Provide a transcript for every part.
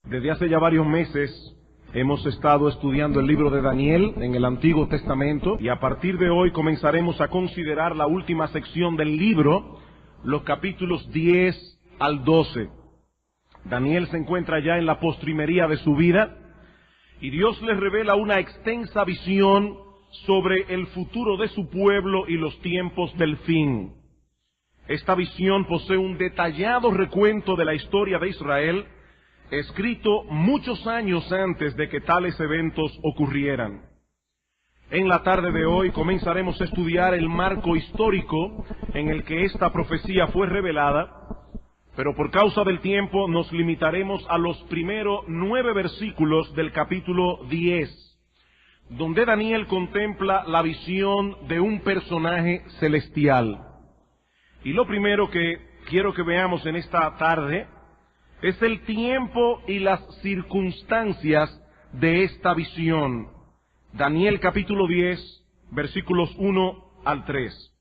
Desde hace ya varios meses hemos estado estudiando el libro de Daniel en el Antiguo Testamento y a partir de hoy comenzaremos a considerar la última sección del libro, los capítulos 10 al 12. Daniel se encuentra ya en la postrimería de su vida y Dios le revela una extensa visión sobre el futuro de su pueblo y los tiempos del fin. Esta visión posee un detallado recuento de la historia de Israel, escrito muchos años antes de que tales eventos ocurrieran. En la tarde de hoy comenzaremos a estudiar el marco histórico en el que esta profecía fue revelada, pero por causa del tiempo nos limitaremos a los primeros 9 versículos del capítulo 10, donde Daniel contempla la visión de un personaje celestial. Y lo primero que quiero que veamos en esta tarde es el tiempo y las circunstancias de esta visión. Daniel capítulo 10, versículos 1 al 3.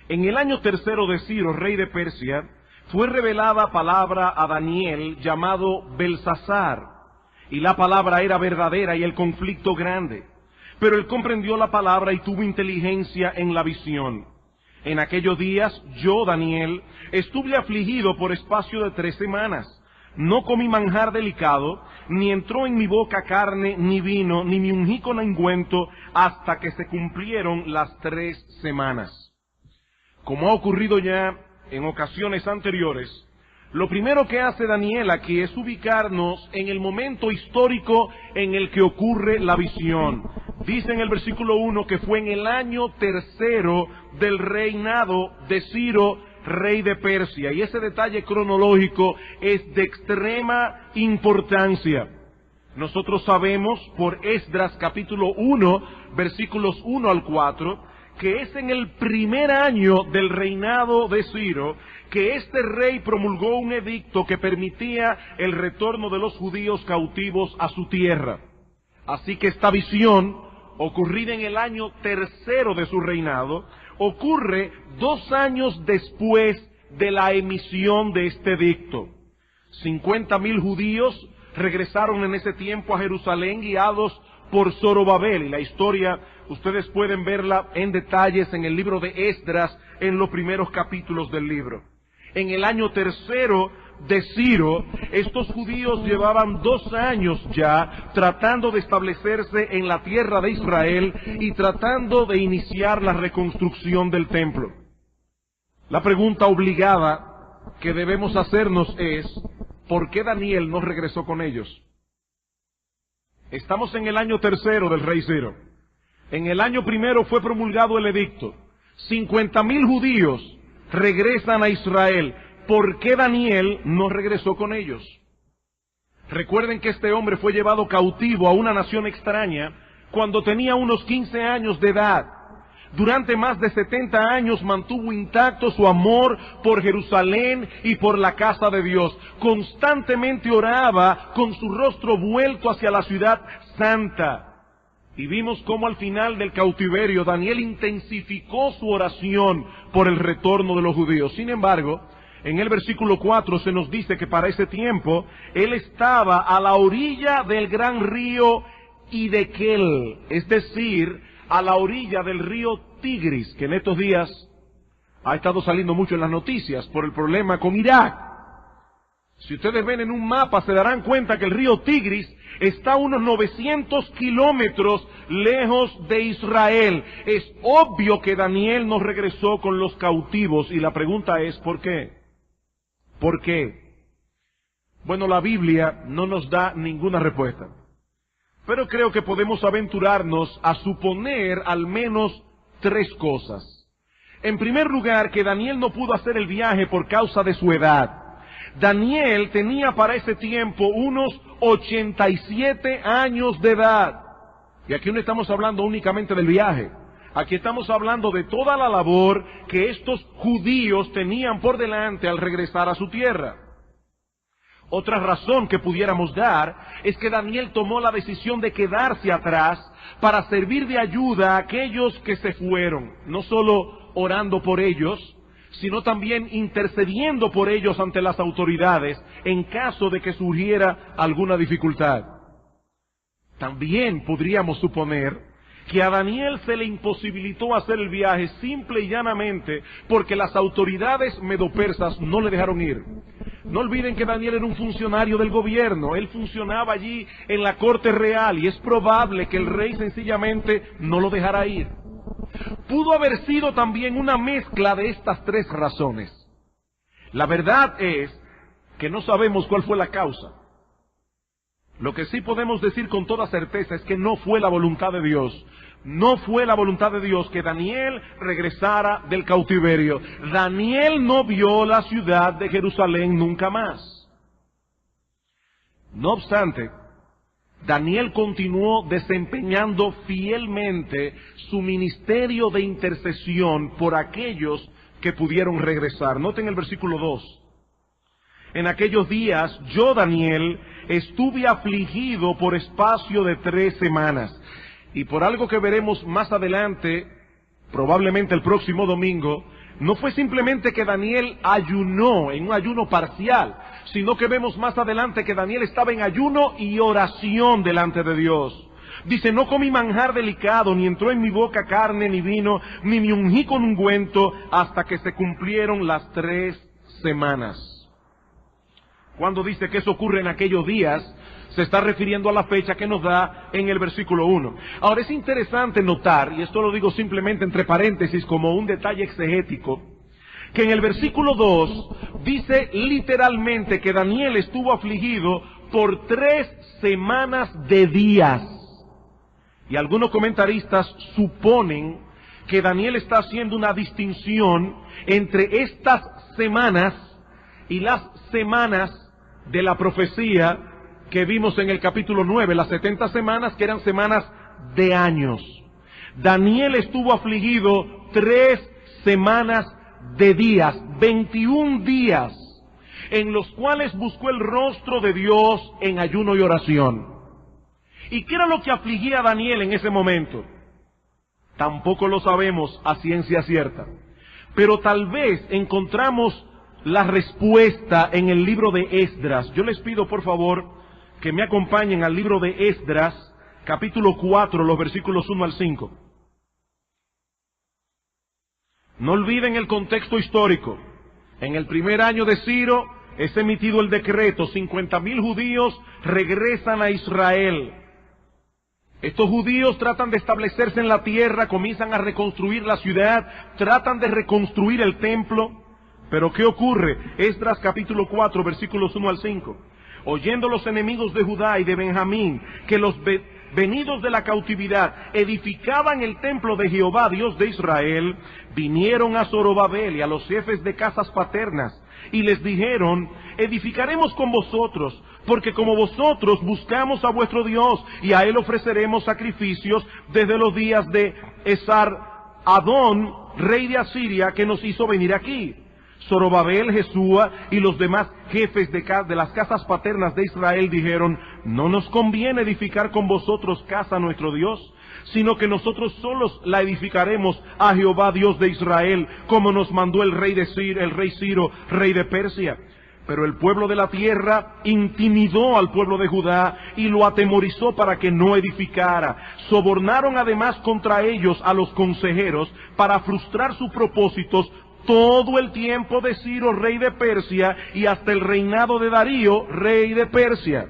En el año tercero de Ciro, rey de Persia, fue revelada palabra a Daniel llamado Belsasar, y la palabra era verdadera y el conflicto grande. Pero él comprendió la palabra y tuvo inteligencia en la visión. En aquellos días, yo, Daniel, estuve afligido por espacio de 3 semanas. No comí manjar delicado, ni entró en mi boca carne, ni vino, ni me ungí con ungüento, hasta que se cumplieron las 3 semanas. Como ha ocurrido ya en ocasiones anteriores, lo primero que hace Daniel aquí es ubicarnos en el momento histórico en el que ocurre la visión. Dice en el versículo 1 que fue en el año tercero del reinado de Ciro, rey de Persia. Y ese detalle cronológico es de extrema importancia. Nosotros sabemos por Esdras capítulo 1, versículos 1 al 4, que es en el primer año del reinado de Ciro que este rey promulgó un edicto que permitía el retorno de los judíos cautivos a su tierra. Así que esta visión, ocurrida en el año tercero de su reinado, ocurre 2 años después de la emisión de este edicto. 50,000 judíos regresaron en ese tiempo a Jerusalén guiados por Zorobabel, y la historia ustedes pueden verla en detalles en el libro de Esdras, en los primeros capítulos del libro. En el año tercero de Ciro, estos judíos llevaban 2 años ya tratando de establecerse en la tierra de Israel y tratando de iniciar la reconstrucción del templo. La pregunta obligada que debemos hacernos es, ¿por qué Daniel no regresó con ellos? Estamos en el año tercero del rey Ciro. En el año primero fue promulgado el edicto. 50,000 judíos regresan a Israel. ¿Por qué Daniel no regresó con ellos? Recuerden que este hombre fue llevado cautivo a una nación extraña cuando tenía unos 15 años de edad. Durante más de 70 años mantuvo intacto su amor por Jerusalén y por la casa de Dios. Constantemente oraba con su rostro vuelto hacia la ciudad santa. Y vimos cómo al final del cautiverio Daniel intensificó su oración por el retorno de los judíos. Sin embargo, en el versículo 4 se nos dice que para ese tiempo él estaba a la orilla del gran río Hiddekel, es decir, a la orilla del río Tigris, que en estos días ha estado saliendo mucho en las noticias por el problema con Irak. Si ustedes ven en un mapa se darán cuenta que el río Tigris está a unos 900 kilómetros lejos de Israel. Es obvio que Daniel no regresó con los cautivos y la pregunta es ¿por qué? ¿Por qué? Bueno, la Biblia no nos da ninguna respuesta, pero creo que podemos aventurarnos a suponer al menos 3 cosas. En primer lugar, que Daniel no pudo hacer el viaje por causa de su edad. Daniel tenía para ese tiempo unos 87 años de edad. Y aquí no estamos hablando únicamente del viaje. Aquí estamos hablando de toda la labor que estos judíos tenían por delante al regresar a su tierra. Otra razón que pudiéramos dar es que Daniel tomó la decisión de quedarse atrás para servir de ayuda a aquellos que se fueron, no solo orando por ellos, sino también intercediendo por ellos ante las autoridades en caso de que surgiera alguna dificultad. También podríamos suponer que a Daniel se le imposibilitó hacer el viaje simple y llanamente porque las autoridades medopersas no le dejaron ir. No olviden que Daniel era un funcionario del gobierno, él funcionaba allí en la corte real y es probable que el rey sencillamente no lo dejara ir. Pudo haber sido también una mezcla de estas tres razones. La verdad es que no sabemos cuál fue la causa. Lo que sí podemos decir con toda certeza es que no fue la voluntad de Dios. No fue la voluntad de Dios que Daniel regresara del cautiverio. Daniel no vio la ciudad de Jerusalén nunca más. No obstante, Daniel continuó desempeñando fielmente su ministerio de intercesión por aquellos que pudieron regresar. Noten el versículo 2. En aquellos días, yo, Daniel, estuve afligido por espacio de 3 semanas. Y por algo que veremos más adelante, probablemente el próximo domingo, no fue simplemente que Daniel ayunó en un ayuno parcial, sino que vemos más adelante que Daniel estaba en ayuno y oración delante de Dios. Dice, no comí manjar delicado, ni entró en mi boca carne ni vino, ni me ungí con ungüento, hasta que se cumplieron las 3 semanas. Cuando dice que eso ocurre en aquellos días, se está refiriendo a la fecha que nos da en el versículo 1. Ahora es interesante notar, y esto lo digo simplemente entre paréntesis como un detalle exegético, que en el versículo 2 dice literalmente que Daniel estuvo afligido por 3 semanas de días. Y algunos comentaristas suponen que Daniel está haciendo una distinción entre estas semanas y las semanas de la profecía que vimos en el capítulo 9, las 70 semanas que eran semanas de años. Daniel estuvo afligido 3 semanas de días, 21 días, en los cuales buscó el rostro de Dios en ayuno y oración. ¿Y qué era lo que afligía a Daniel en ese momento? Tampoco lo sabemos a ciencia cierta, pero tal vez encontramos la respuesta en el libro de Esdras. Yo les pido por favor que me acompañen al libro de Esdras, capítulo 4, los versículos 1 al 5. No olviden el contexto histórico. En el primer año de Ciro es emitido el decreto, 50,000 judíos regresan a Israel. Estos judíos tratan de establecerse en la tierra, comienzan a reconstruir la ciudad, tratan de reconstruir el templo. Pero ¿qué ocurre? Esdras capítulo 4, versículos 1 al 5. Oyendo los enemigos de Judá y de Benjamín que los venidos de la cautividad edificaban el templo de Jehová, Dios de Israel, vinieron a Zorobabel y a los jefes de casas paternas y les dijeron, edificaremos con vosotros, porque como vosotros buscamos a vuestro Dios y a él ofreceremos sacrificios desde los días de Esar-Adón, rey de Asiria, que nos hizo venir aquí. Zorobabel, Jesúa y los demás jefes de las casas paternas de Israel dijeron, no nos conviene edificar con vosotros casa a nuestro Dios, sino que nosotros solos la edificaremos a Jehová Dios de Israel, como nos mandó el rey Ciro, rey de Persia. Pero el pueblo de la tierra intimidó al pueblo de Judá y lo atemorizó para que no edificara. Sobornaron además contra ellos a los consejeros para frustrar sus propósitos todo el tiempo de Ciro, rey de Persia, y hasta el reinado de Darío, rey de Persia.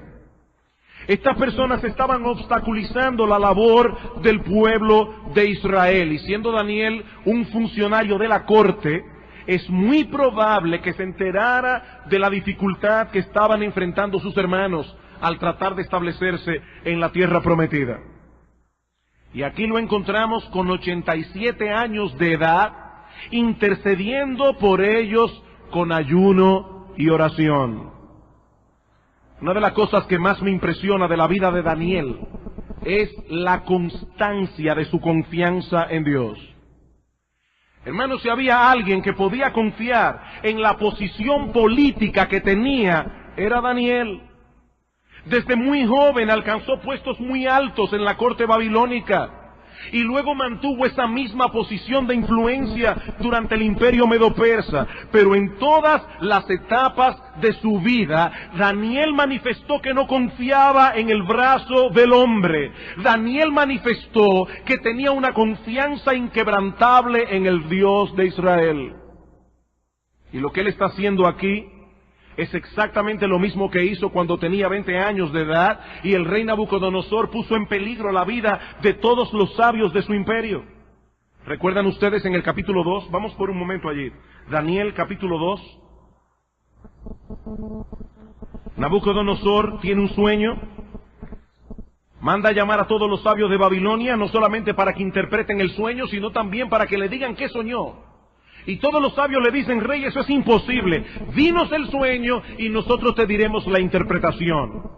Estas personas estaban obstaculizando la labor del pueblo de Israel, y siendo Daniel un funcionario de la corte, es muy probable que se enterara de la dificultad que estaban enfrentando sus hermanos al tratar de establecerse en la tierra prometida. Y aquí lo encontramos con 87 años de edad, intercediendo por ellos con ayuno y oración. Una de las cosas que más me impresiona de la vida de Daniel es la constancia de su confianza en Dios. Hermanos, si había alguien que podía confiar en la posición política que tenía, era Daniel. Desde muy joven alcanzó puestos muy altos en la corte babilónica. y luego mantuvo esa misma posición de influencia durante el imperio medo-persa. Pero en todas las etapas de su vida, Daniel manifestó que no confiaba en el brazo del hombre. Daniel manifestó que tenía una confianza inquebrantable en el Dios de Israel. Y lo que él está haciendo aquí es exactamente lo mismo que hizo cuando tenía 20 años de edad y el rey Nabucodonosor puso en peligro la vida de todos los sabios de su imperio. ¿Recuerdan ustedes en el capítulo 2? Vamos por un momento allí. Daniel capítulo 2. Nabucodonosor tiene un sueño. Manda a llamar a todos los sabios de Babilonia, no solamente para que interpreten el sueño, sino también para que le digan qué soñó. Y todos los sabios le dicen: rey, eso es imposible. Dinos el sueño y nosotros te diremos la interpretación.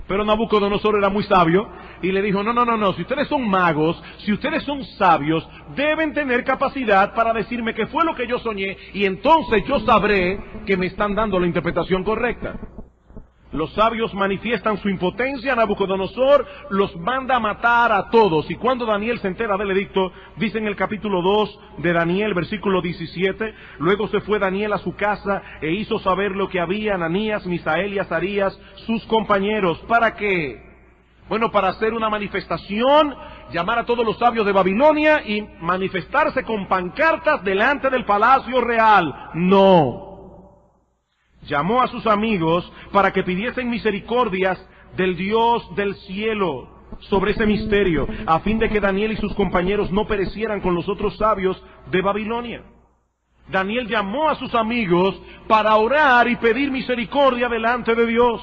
Pero Nabucodonosor era muy sabio y le dijo: no, si ustedes son magos, si ustedes son sabios, deben tener capacidad para decirme qué fue lo que yo soñé y entonces yo sabré que me están dando la interpretación correcta. Los sabios manifiestan su impotencia. Nabucodonosor los manda a matar a todos. Y cuando Daniel se entera del edicto, dice en el capítulo 2 de Daniel, versículo 17, luego se fue Daniel a su casa e hizo saber lo que había Ananías, Misael y Azarías, sus compañeros. ¿Para qué? Bueno, para hacer una manifestación, llamar a todos los sabios de Babilonia y manifestarse con pancartas delante del palacio real. No. Llamó a sus amigos para que pidiesen misericordias del Dios del cielo sobre ese misterio, a fin de que Daniel y sus compañeros no perecieran con los otros sabios de Babilonia. Daniel llamó a sus amigos para orar y pedir misericordia delante de Dios.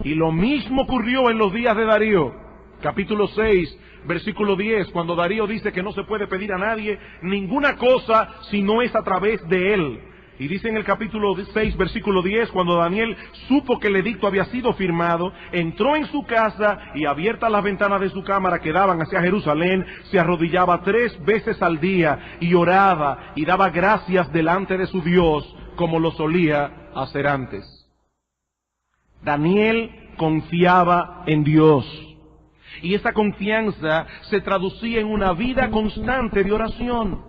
Y lo mismo ocurrió en los días de Darío, capítulo 6, versículo 10, cuando Darío dice que no se puede pedir a nadie ninguna cosa si no es a través de él. Y dice en el capítulo 6, versículo 10, cuando Daniel supo que el edicto había sido firmado, entró en su casa y abiertas las ventanas de su cámara que daban hacia Jerusalén, se arrodillaba 3 veces al día y oraba y daba gracias delante de su Dios como lo solía hacer antes. Daniel confiaba en Dios y esa confianza se traducía en una vida constante de oración.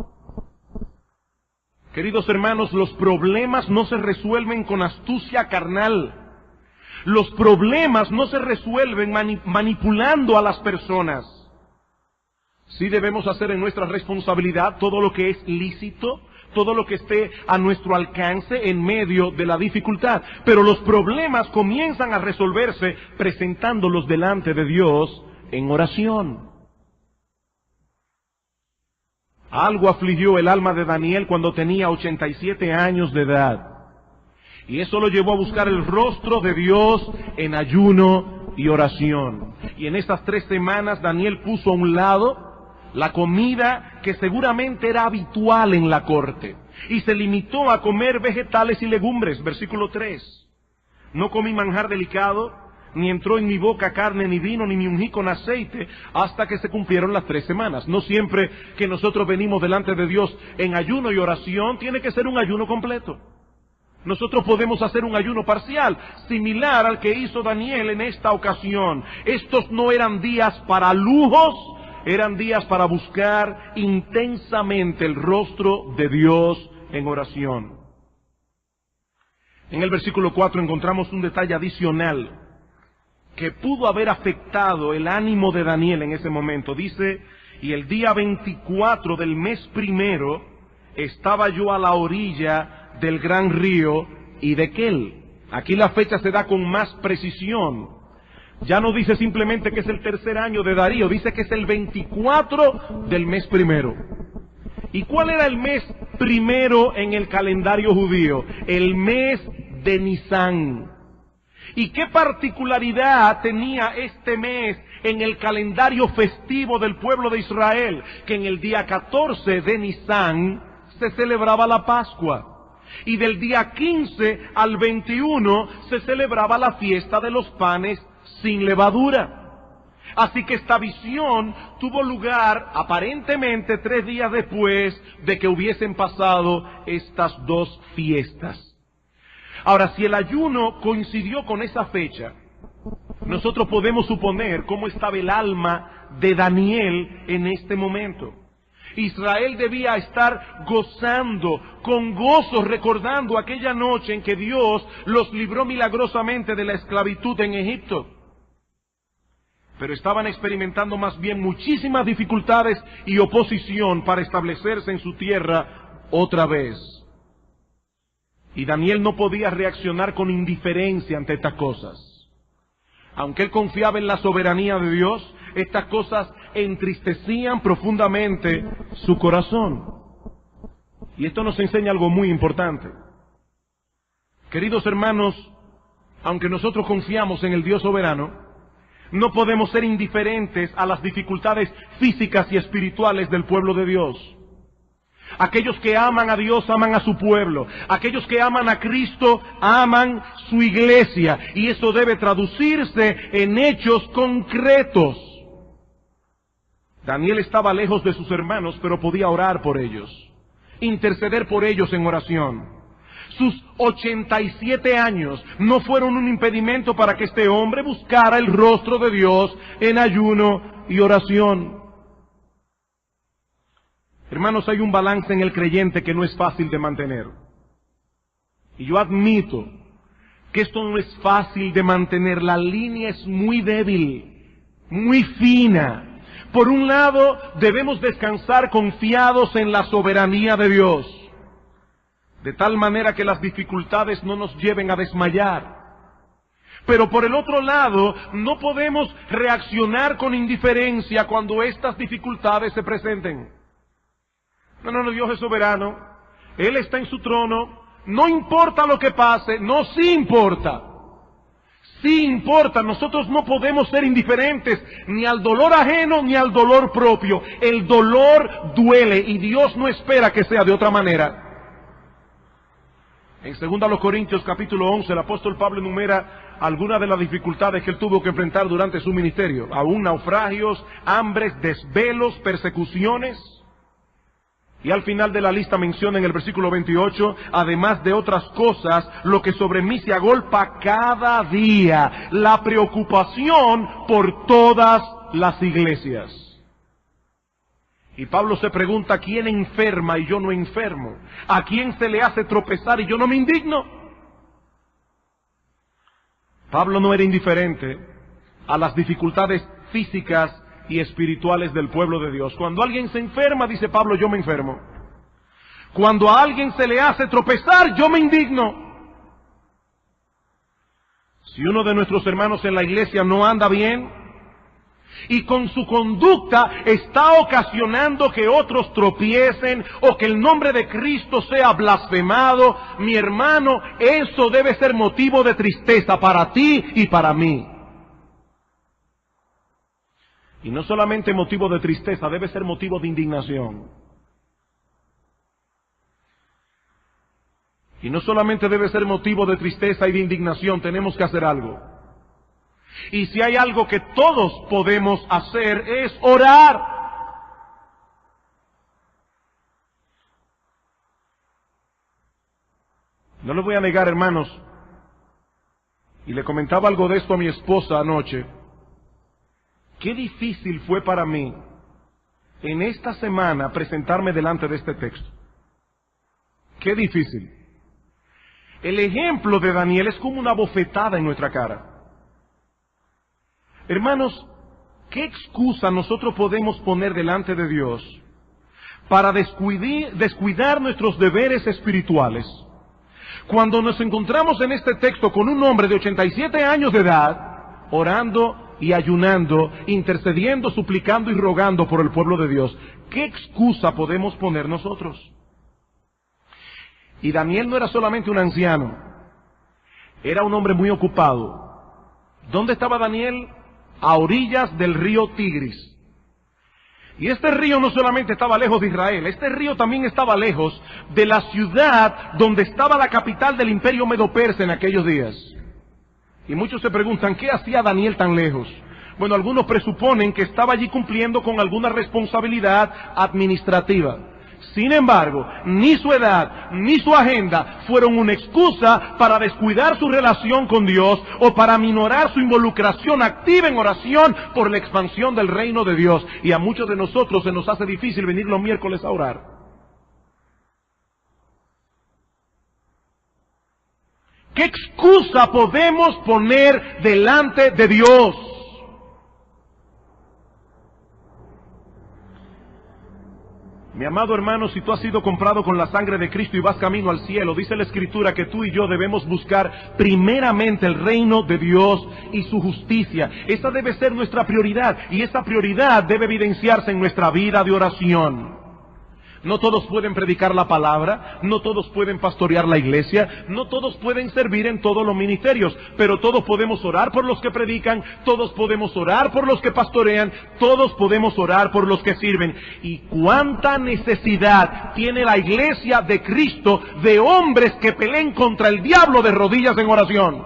Queridos hermanos, los problemas no se resuelven con astucia carnal. Los problemas no se resuelven manipulando a las personas. Sí debemos hacer en nuestra responsabilidad todo lo que es lícito, todo lo que esté a nuestro alcance en medio de la dificultad. Pero los problemas comienzan a resolverse presentándolos delante de Dios en oración. Algo afligió el alma de Daniel cuando tenía 87 años de edad. Y eso lo llevó a buscar el rostro de Dios en ayuno y oración. Y en esas 3 semanas Daniel puso a un lado la comida que seguramente era habitual en la corte. Y se limitó a comer vegetales y legumbres. Versículo 3. No comí manjar delicado, ni entró en mi boca carne, ni vino, ni me ungí con aceite, hasta que se cumplieron las 3 semanas. No siempre que nosotros venimos delante de Dios en ayuno y oración, tiene que ser un ayuno completo. Nosotros podemos hacer un ayuno parcial, similar al que hizo Daniel en esta ocasión. Estos no eran días para lujos, eran días para buscar intensamente el rostro de Dios en oración. En el versículo 4 encontramos un detalle adicional que pudo haber afectado el ánimo de Daniel en ese momento. Dice: y el día 24 del mes primero estaba yo a la orilla del gran río Hiddekel. Aquí la fecha se da con más precisión. Ya no dice simplemente que es el 3er año de Darío, dice que es el 24 del mes primero. ¿Y cuál era el mes primero en el calendario judío? El mes de Nisán. ¿Y qué particularidad tenía este mes en el calendario festivo del pueblo de Israel? Que en el día 14 de Nisán se celebraba la Pascua. Y del día 15 al 21 se celebraba la fiesta de los panes sin levadura. Así que esta visión tuvo lugar aparentemente 3 días después de que hubiesen pasado estas 2 fiestas. Ahora, si el ayuno coincidió con esa fecha, nosotros podemos suponer cómo estaba el alma de Daniel en este momento. Israel debía estar gozando, con gozo, recordando aquella noche en que Dios los libró milagrosamente de la esclavitud en Egipto. Pero estaban experimentando más bien muchísimas dificultades y oposición para establecerse en su tierra otra vez. Y Daniel no podía reaccionar con indiferencia ante estas cosas. Aunque él confiaba en la soberanía de Dios, estas cosas entristecían profundamente su corazón. Y esto nos enseña algo muy importante. Queridos hermanos, aunque nosotros confiamos en el Dios soberano, no podemos ser indiferentes a las dificultades físicas y espirituales del pueblo de Dios. Aquellos que aman a Dios aman a su pueblo. Aquellos que aman a Cristo aman su iglesia. Y eso debe traducirse en hechos concretos. Daniel estaba lejos de sus hermanos, pero podía orar por ellos, interceder por ellos en oración. Sus 87 años no fueron un impedimento para que este hombre buscara el rostro de Dios en ayuno y oración. Hermanos, hay un balance en el creyente que no es fácil de mantener. Y yo admito que esto no es fácil de mantener. La línea es muy débil, muy fina. Por un lado, debemos descansar confiados en la soberanía de Dios, de tal manera que las dificultades no nos lleven a desmayar. Pero por el otro lado, no podemos reaccionar con indiferencia cuando estas dificultades se presenten. No, Dios es soberano, Él está en su trono, no importa lo que pase, no, sí importa. Sí importa, nosotros no podemos ser indiferentes ni al dolor ajeno ni al dolor propio. El dolor duele y Dios no espera que sea de otra manera. En 2 Corintios capítulo 11, el apóstol Pablo enumera algunas de las dificultades que él tuvo que enfrentar durante su ministerio. Aún naufragios, hambres, desvelos, persecuciones. Y al final de la lista menciona en el versículo 28, además de otras cosas, lo que sobre mí se agolpa cada día, la preocupación por todas las iglesias. Y Pablo se pregunta, ¿a quién enferma y yo no enfermo? ¿A quién se le hace tropezar y yo no me indigno? Pablo no era indiferente a las dificultades físicas y espirituales del pueblo de Dios. Cuando alguien se enferma, dice Pablo, yo me enfermo. Cuando a alguien se le hace tropezar, yo me indigno. Si uno de nuestros hermanos en la iglesia no anda bien y con su conducta está ocasionando que otros tropiecen o que el nombre de Cristo sea blasfemado, mi hermano, eso debe ser motivo de tristeza para ti y para mí. Y no solamente motivo de tristeza, debe ser motivo de indignación. Y no solamente debe ser motivo de tristeza y de indignación, tenemos que hacer algo. Y si hay algo que todos podemos hacer es orar. No les voy a negar, hermanos, y le comentaba algo de esto a mi esposa anoche. Qué difícil fue para mí en esta semana presentarme delante de este texto. Qué difícil. El ejemplo de Daniel es como una bofetada en nuestra cara. Hermanos, ¿qué excusa nosotros podemos poner delante de Dios para descuidar nuestros deberes espirituales? Cuando nos encontramos en este texto con un hombre de 87 años de edad, orando y ayunando, intercediendo, suplicando y rogando por el pueblo de Dios. ¿Qué excusa podemos poner nosotros? Y Daniel no era solamente un anciano, era un hombre muy ocupado. ¿Dónde estaba Daniel? A orillas del río Tigris. Y este río no solamente estaba lejos de Israel, este río también estaba lejos de la ciudad donde estaba la capital del imperio medo-persa en aquellos días. Y muchos se preguntan, ¿qué hacía Daniel tan lejos? Bueno, algunos presuponen que estaba allí cumpliendo con alguna responsabilidad administrativa. Sin embargo, ni su edad ni su agenda fueron una excusa para descuidar su relación con Dios o para minorar su involucración activa en oración por la expansión del reino de Dios. Y a muchos de nosotros se nos hace difícil venir los miércoles a orar. ¿Qué excusa podemos poner delante de Dios? Mi amado hermano, si tú has sido comprado con la sangre de Cristo y vas camino al cielo, dice la Escritura que tú y yo debemos buscar primeramente el reino de Dios y su justicia. Esa debe ser nuestra prioridad, y esa prioridad debe evidenciarse en nuestra vida de oración. No todos pueden predicar la palabra, no todos pueden pastorear la iglesia, no todos pueden servir en todos los ministerios, pero todos podemos orar por los que predican, todos podemos orar por los que pastorean, todos podemos orar por los que sirven. ¿Y cuánta necesidad tiene la iglesia de Cristo de hombres que peleen contra el diablo de rodillas en oración?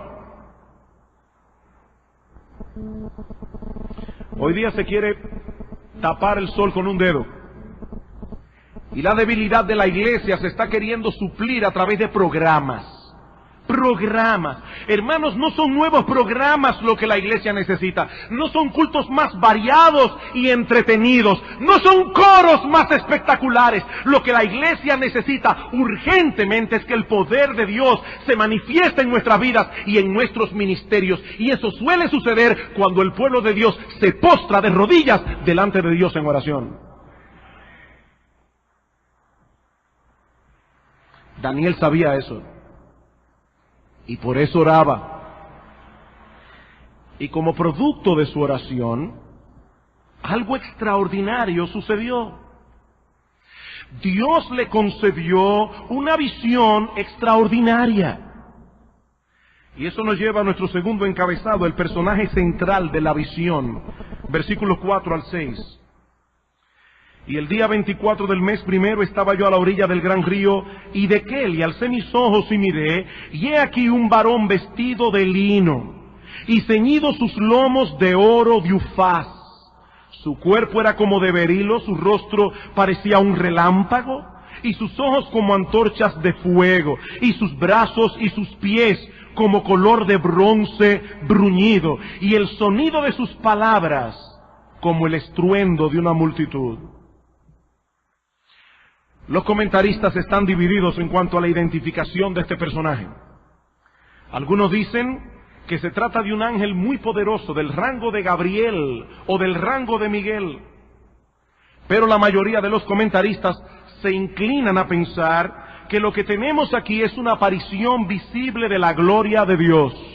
Hoy día se quiere tapar el sol con un dedo. Y la debilidad de la iglesia se está queriendo suplir a través de programas. Programas. Hermanos, no son nuevos programas lo que la iglesia necesita. No son cultos más variados y entretenidos. No son coros más espectaculares. Lo que la iglesia necesita urgentemente es que el poder de Dios se manifieste en nuestras vidas y en nuestros ministerios. Y eso suele suceder cuando el pueblo de Dios se postra de rodillas delante de Dios en oración. Daniel sabía eso, y por eso oraba. Y como producto de su oración, algo extraordinario sucedió. Dios le concedió una visión extraordinaria. Y eso nos lleva a nuestro segundo encabezado, el personaje central de la visión. Versículos 4 al 6. Y el día 24 del mes primero estaba yo a la orilla del gran río, y de Kel, y alcé mis ojos y miré, y he aquí un varón vestido de lino, y ceñido sus lomos de oro de Ufaz. Su cuerpo era como de berilo, su rostro parecía un relámpago, y sus ojos como antorchas de fuego, y sus brazos y sus pies como color de bronce bruñido, y el sonido de sus palabras como el estruendo de una multitud. Los comentaristas están divididos en cuanto a la identificación de este personaje. Algunos dicen que se trata de un ángel muy poderoso, del rango de Gabriel o del rango de Miguel. Pero la mayoría de los comentaristas se inclinan a pensar que lo que tenemos aquí es una aparición visible de la gloria de Dios.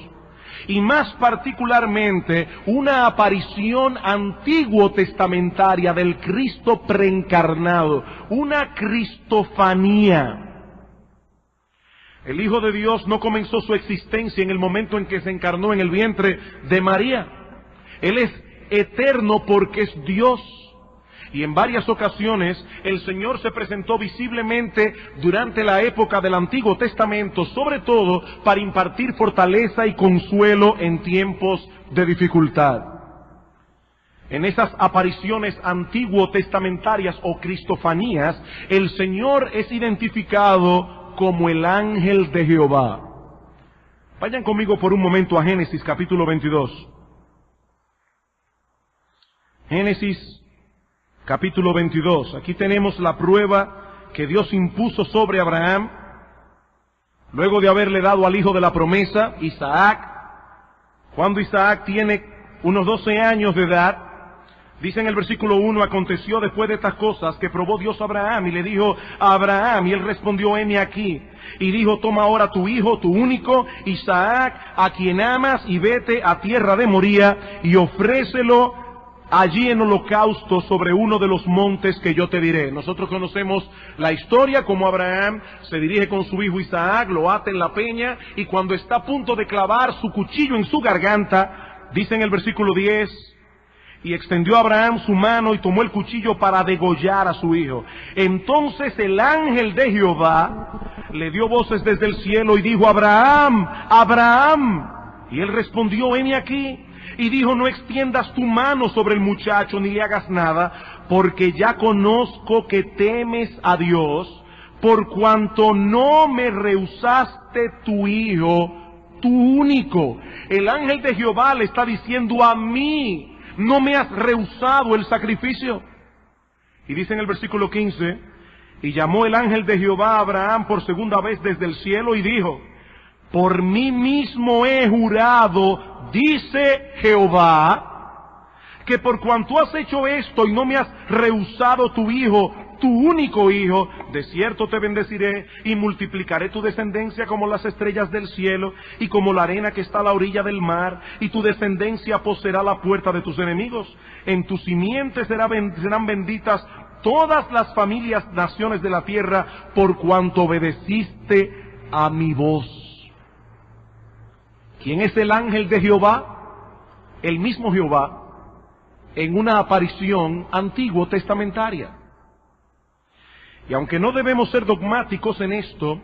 Y más particularmente una aparición antiguo testamentaria del Cristo preencarnado, una cristofanía. El Hijo de Dios no comenzó su existencia en el momento en que se encarnó en el vientre de María. Él es eterno porque es Dios. Y en varias ocasiones el Señor se presentó visiblemente durante la época del Antiguo Testamento, sobre todo para impartir fortaleza y consuelo en tiempos de dificultad. En esas apariciones antiguo-testamentarias o cristofanías, el Señor es identificado como el ángel de Jehová. Vayan conmigo por un momento a Génesis capítulo 22. Génesis capítulo 22. Aquí tenemos la prueba que Dios impuso sobre Abraham, luego de haberle dado al hijo de la promesa, Isaac. Cuando Isaac tiene unos 12 años de edad, dice en el versículo 1, aconteció después de estas cosas que probó Dios a Abraham y le dijo a Abraham, y él respondió, heme aquí. Y dijo, toma ahora tu hijo, tu único, Isaac, a quien amas, y vete a tierra de Moría, y ofrécelo allí en holocausto sobre uno de los montes que yo te diré. Nosotros conocemos la historia, como Abraham se dirige con su hijo Isaac, lo ata en la peña, y cuando está a punto de clavar su cuchillo en su garganta, dice en el versículo 10, y extendió Abraham su mano y tomó el cuchillo para degollar a su hijo. Entonces el ángel de Jehová le dio voces desde el cielo y dijo, Abraham, Abraham. Y él respondió, heme aquí. Y dijo, no extiendas tu mano sobre el muchacho, ni le hagas nada, porque ya conozco que temes a Dios, por cuanto no me rehusaste tu hijo, tu único. El ángel de Jehová le está diciendo a mí, no me has rehusado el sacrificio. Y dice en el versículo 15, y llamó el ángel de Jehová a Abraham por segunda vez desde el cielo y dijo, por mí mismo he jurado, dice Jehová, que por cuanto has hecho esto y no me has rehusado tu hijo, tu único hijo, de cierto te bendeciré y multiplicaré tu descendencia como las estrellas del cielo y como la arena que está a la orilla del mar, y tu descendencia poseerá la puerta de tus enemigos. En tu simiente serán benditas todas las familias, naciones de la tierra, por cuanto obedeciste a mi voz. ¿Quién es el ángel de Jehová? El mismo Jehová, en una aparición antiguo testamentaria. Y aunque no debemos ser dogmáticos en esto,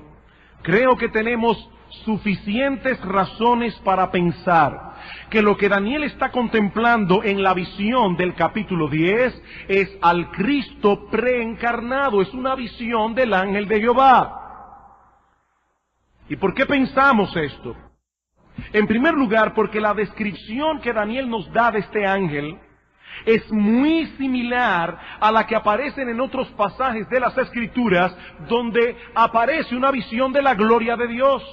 creo que tenemos suficientes razones para pensar que lo que Daniel está contemplando en la visión del capítulo 10 es al Cristo preencarnado, es una visión del ángel de Jehová. ¿Y por qué pensamos esto? En primer lugar, porque la descripción que Daniel nos da de este ángel es muy similar a la que aparecen en otros pasajes de las Escrituras, donde aparece una visión de la gloria de Dios.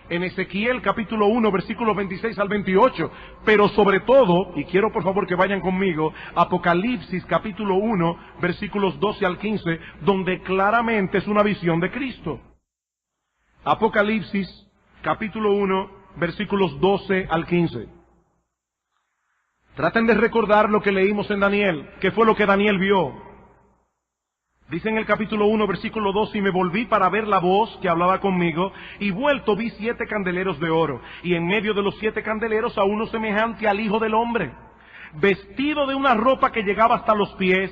En Ezequiel capítulo 1, versículos 26 al 28, pero sobre todo, y quiero por favor que vayan conmigo, Apocalipsis capítulo 1, versículos 12 al 15, donde claramente es una visión de Cristo. Apocalipsis capítulo 1, versículos 12 al 15. Traten de recordar lo que leímos en Daniel, que fue lo que Daniel vio. Dice en el capítulo 1, versículo 2, y me volví para ver la voz que hablaba conmigo, y vuelto vi 7 candeleros de oro, y en medio de los 7 candeleros a uno semejante al Hijo del Hombre, vestido de una ropa que llegaba hasta los pies,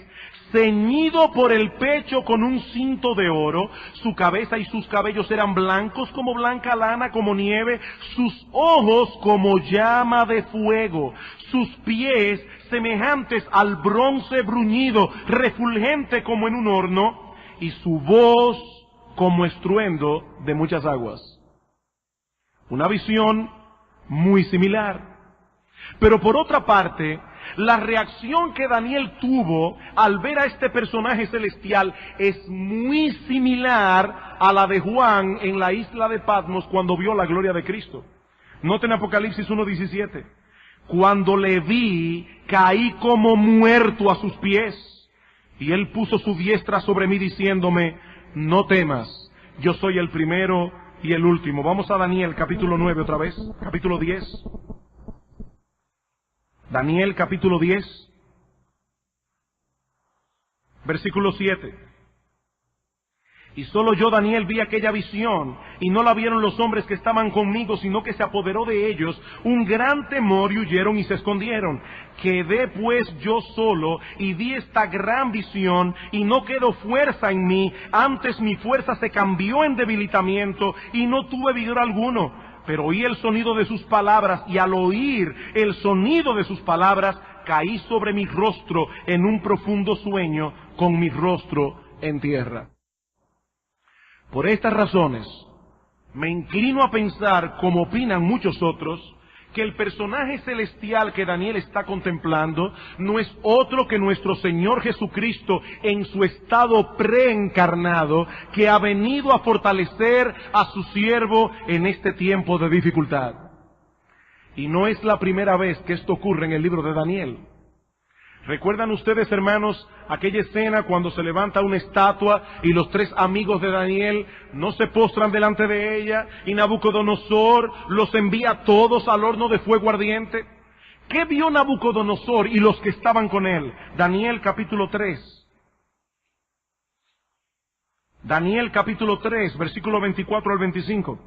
ceñido por el pecho con un cinto de oro, su cabeza y sus cabellos eran blancos como blanca lana, como nieve, sus ojos como llama de fuego, sus pies semejantes al bronce bruñido, refulgente como en un horno, y su voz como estruendo de muchas aguas. Una visión muy similar. Pero por otra parte, la reacción que Daniel tuvo al ver a este personaje celestial es muy similar a la de Juan en la isla de Patmos cuando vio la gloria de Cristo. Noten Apocalipsis 1:17. Cuando le vi, caí como muerto a sus pies, y él puso su diestra sobre mí diciéndome, no temas, yo soy el primero y el último. Vamos a Daniel capítulo 9 otra vez, capítulo 10. Daniel capítulo 10, versículo 7. Y solo yo, Daniel, vi aquella visión, y no la vieron los hombres que estaban conmigo, sino que se apoderó de ellos un gran temor, y huyeron y se escondieron. Quedé pues yo solo, y vi esta gran visión, y no quedó fuerza en mí, antes mi fuerza se cambió en debilitamiento, y no tuve vigor alguno. Pero oí el sonido de sus palabras, y al oír el sonido de sus palabras, caí sobre mi rostro en un profundo sueño, con mi rostro en tierra. Por estas razones, me inclino a pensar, como opinan muchos otros, que el personaje celestial que Daniel está contemplando no es otro que nuestro Señor Jesucristo en su estado preencarnado, que ha venido a fortalecer a su siervo en este tiempo de dificultad. Y no es la primera vez que esto ocurre en el libro de Daniel. ¿Recuerdan ustedes, hermanos, aquella escena cuando se levanta una estatua y los 3 amigos de Daniel no se postran delante de ella y Nabucodonosor los envía todos al horno de fuego ardiente? ¿Qué vio Nabucodonosor y los que estaban con él? Daniel capítulo 3. Daniel capítulo 3, versículo 24 al 25.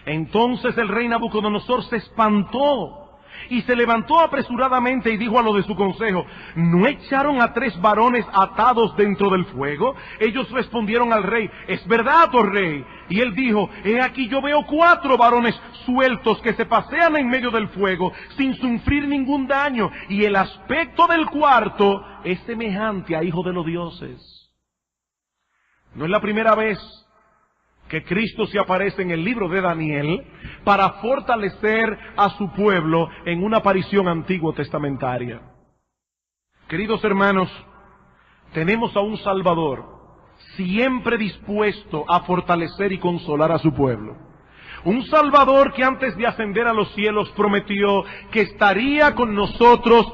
Entonces el rey Nabucodonosor se espantó Y se levantó apresuradamente y dijo a los de su consejo: ¿no echaron a 3 varones atados dentro del fuego? Ellos respondieron al rey: es verdad, oh rey. Y él dijo: he aquí yo veo 4 varones sueltos que se pasean en medio del fuego sin sufrir ningún daño, y el aspecto del cuarto es semejante a hijo de los dioses. No es la primera vez que Cristo se aparece en el libro de Daniel para fortalecer a su pueblo en una aparición antiguo testamentaria. Queridos hermanos, tenemos a un Salvador siempre dispuesto a fortalecer y consolar a su pueblo. Un Salvador que antes de ascender a los cielos prometió que estaría con nosotros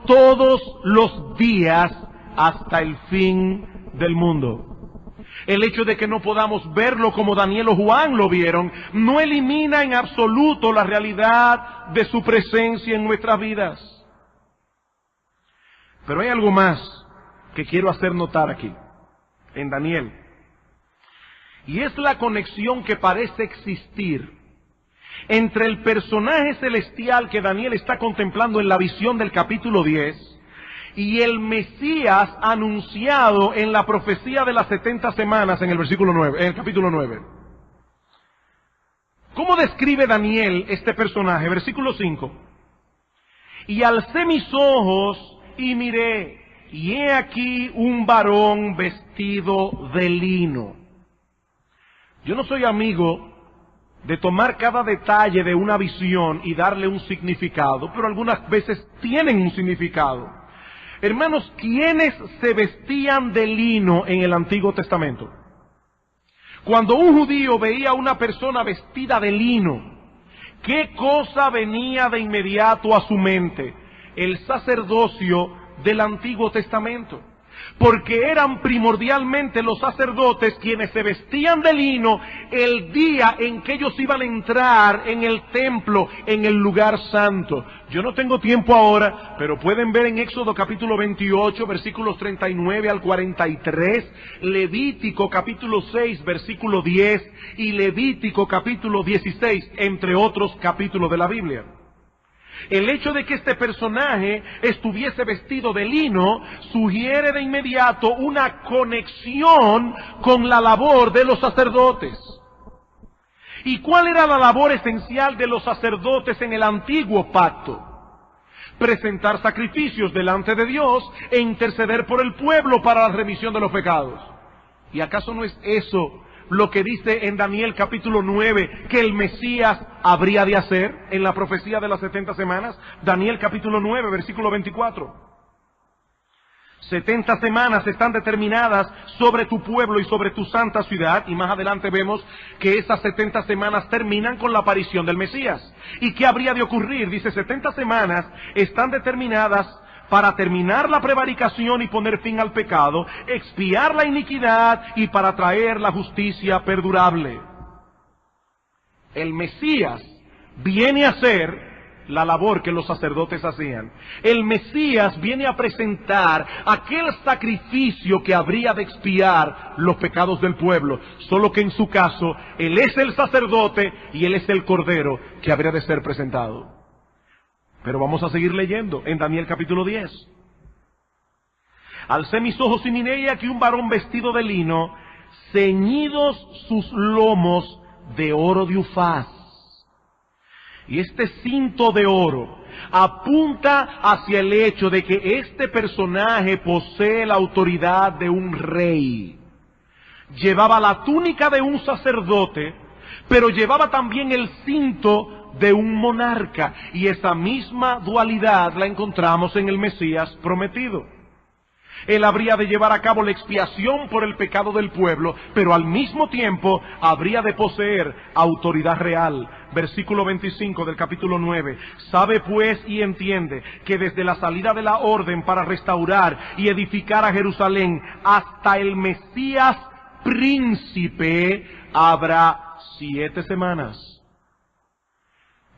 todos los días hasta el fin del mundo. El hecho de que no podamos verlo como Daniel o Juan lo vieron, no elimina en absoluto la realidad de su presencia en nuestras vidas. Pero hay algo más que quiero hacer notar aquí, en Daniel. Y es la conexión que parece existir entre el personaje celestial que Daniel está contemplando en la visión del capítulo 10 y el Mesías anunciado en la profecía de las 70 semanas en el versículo 9, en el capítulo 9. ¿Cómo describe Daniel este personaje? Versículo 5. Y alcé mis ojos y miré, y he aquí un varón vestido de lino. Yo no soy amigo de tomar cada detalle de una visión y darle un significado, pero algunas veces tienen un significado. Hermanos, ¿quiénes se vestían de lino en el Antiguo Testamento? Cuando un judío veía a una persona vestida de lino, ¿qué cosa venía de inmediato a su mente? El sacerdocio del Antiguo Testamento. Porque eran primordialmente los sacerdotes quienes se vestían de lino el día en que ellos iban a entrar en el templo, en el lugar santo. Yo no tengo tiempo ahora, pero pueden ver en Éxodo capítulo 28, versículos 39 al 43, Levítico capítulo 6, versículo 10, y Levítico capítulo 16, entre otros capítulos de la Biblia. El hecho de que este personaje estuviese vestido de lino sugiere de inmediato una conexión con la labor de los sacerdotes. ¿Y cuál era la labor esencial de los sacerdotes en el antiguo pacto? Presentar sacrificios delante de Dios e interceder por el pueblo para la remisión de los pecados. ¿Y acaso no es eso lo que dice en Daniel capítulo 9 que el Mesías habría de hacer en la profecía de las 70 semanas? Daniel capítulo 9, versículo 24. 70 semanas están determinadas sobre tu pueblo y sobre tu santa ciudad, y más adelante vemos que esas 70 semanas terminan con la aparición del Mesías. ¿Y qué habría de ocurrir? Dice, 70 semanas están determinadas para terminar la prevaricación y poner fin al pecado, expiar la iniquidad y para traer la justicia perdurable. El Mesías viene a hacer la labor que los sacerdotes hacían. El Mesías viene a presentar aquel sacrificio que habría de expiar los pecados del pueblo, solo que en su caso, Él es el sacerdote y Él es el cordero que habría de ser presentado. Pero vamos a seguir leyendo en Daniel capítulo 10. Alcé mis ojos y miré, y aquí un varón vestido de lino, ceñidos sus lomos de oro de Ufaz. Y este cinto de oro apunta hacia el hecho de que este personaje posee la autoridad de un rey. Llevaba la túnica de un sacerdote, pero llevaba también el cinto de un monarca, y esa misma dualidad la encontramos en el Mesías prometido. Él habría de llevar a cabo la expiación por el pecado del pueblo, pero al mismo tiempo habría de poseer autoridad real. Versículo 25 del capítulo 9. Sabe pues y entiende que desde la salida de la orden para restaurar y edificar a Jerusalén hasta el Mesías príncipe habrá 7 semanas.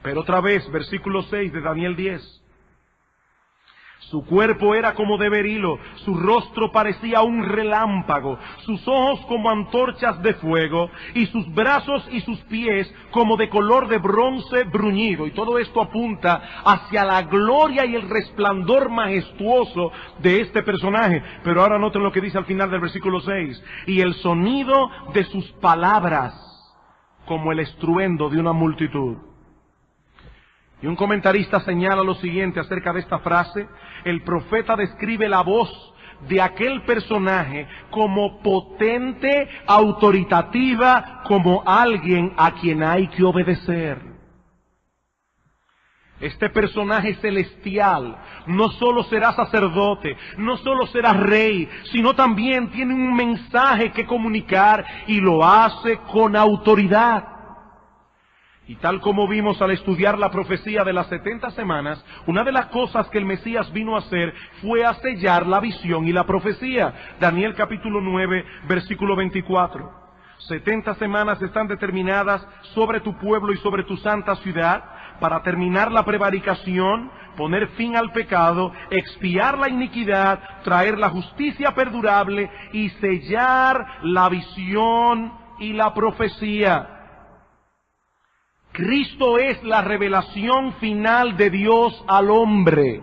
Pero otra vez, versículo 6 de Daniel 10. Su cuerpo era como de berilo, su rostro parecía un relámpago, sus ojos como antorchas de fuego, y sus brazos y sus pies como de color de bronce bruñido. Y todo esto apunta hacia la gloria y el resplandor majestuoso de este personaje. Pero ahora noten lo que dice al final del versículo 6. Y el sonido de sus palabras como el estruendo de una multitud. Y un comentarista señala lo siguiente acerca de esta frase: el profeta describe la voz de aquel personaje como potente, autoritativa, como alguien a quien hay que obedecer. Este personaje celestial no solo será sacerdote, no solo será rey, sino también tiene un mensaje que comunicar y lo hace con autoridad. Y tal como vimos al estudiar la profecía de las 70 semanas, una de las cosas que el Mesías vino a hacer fue a sellar la visión y la profecía. Daniel capítulo 9, versículo 24. 70 semanas están determinadas sobre tu pueblo y sobre tu santa ciudad para terminar la prevaricación, poner fin al pecado, expiar la iniquidad, traer la justicia perdurable y sellar la visión y la profecía. Cristo es la revelación final de Dios al hombre,